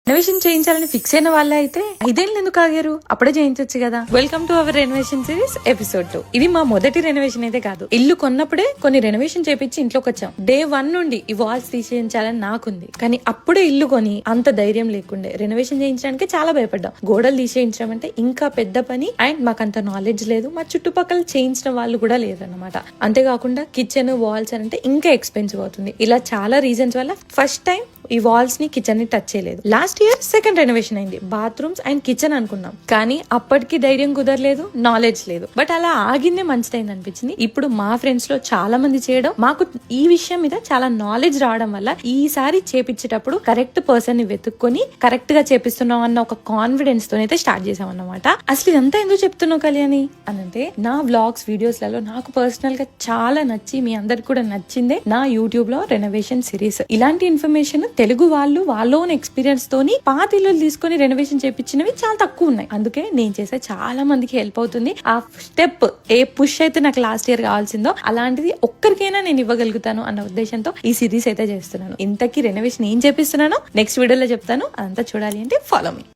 Renovation చేయించాలని fix అయిన వాళ్ళే అయితే 5 ఏళ్ళు ఎందుకు ఆగారు? అప్పుడే చేయించొచ్చు కదా. Welcome to our renovation series episode 2. ఇది మా మొదటి రెనోవేషన్ అయితే కాదు. ఇల్లు కొన్నప్పుడే కొన్ని రెనోవేషన్ చేపించి ఇంట్లోకి వచ్చాం. డే 1 నుండి ఈ వాల్స్ తీసేయించాలని నాకుంది, కానీ అప్పుడే ఇల్లు కొని అంత ధైర్యం లేకుండే. రెనోవేషన్ చేయించడానికి చాలా భయపడ్డాం. గోడలు తీసేయించడం అంటే ఇంకా పెద్ద పని, అండ్ మాకంత నాలెడ్జ్ లేదు. మా చుట్టుపక్కల చేయించిన వాళ్ళు కూడా లేదన్నమాట. అంతేకాకుండా కిచెన్ వాల్స్ అంటే ఇంకా ఎక్స్పెన్సివ్ అవుతుంది. ఇలా చాలా రీజన్స్ వల్ల ఫస్ట్ టైం ఈ వాల్స్ ని కిచెన్ ని టచ్ చేయలేదు. లాస్ట్ ఇయర్ సెకండ్ రెనోవేషన్ అయింది. బాత్రూమ్స్ అండ్ కిచెన్ అనుకున్నాం, కానీ అప్పటికి ధైర్యం కుదరలేదు, నాలెడ్జ్ లేదు. బట్ అలా ఆగిందే మంచిదైంది అనిపించింది. ఇప్పుడు మా ఫ్రెండ్స్ లో చాలా మంది చేయడం, మాకు ఈ విషయం మీద చాలా నాలెడ్జ్ రావడం వల్ల ఈసారి చేపించేటప్పుడు కరెక్ట్ పర్సన్ ని వెతుక్కొని కరెక్ట్ గా చేపిస్తున్నాం అన్న ఒక కాన్ఫిడెన్స్ తోనైతే స్టార్ట్ చేసాం అన్నమాట. అసలు ఇదంతా ఎందుకు చెప్తున్నావు కళ్యాణి అని అంటే, నా వ్లాగ్స్ వీడియోస్ లలో నాకు పర్సనల్ గా చాలా నచ్చి మీ అందరికి కూడా నచ్చిందే నా యూట్యూబ్ లో రెనోవేషన్ సిరీస్. ఇలాంటి ఇన్ఫర్మేషన్ తెలుగు వాళ్ళు వాళ్ళ ఓన్ ఎక్స్పీరియన్స్ తోని పాత ఇల్లు తీసుకొని రెనోవేషన్ చేయించినవి చాలా తక్కువ ఉన్నాయి. అందుకే నేను చేసే చాలా మందికి హెల్ప్ అవుతుంది. ఆ స్టెప్ ఏ పుష్ అయితే నాకు లాస్ట్ ఇయర్ కావాల్సిందో అలాంటిది ఒక్కరికైనా నేను ఇవ్వగలుగుతాను అన్న ఉద్దేశంతో ఈ సిరీస్ అయితే చేస్తున్నాను. ఇంతకీ రెనోవేషన్ ఏం చేపిస్తున్నానో నెక్స్ట్ వీడియోలో చెప్తాను. అదంతా చూడాలి అంటే ఫాలో మీ.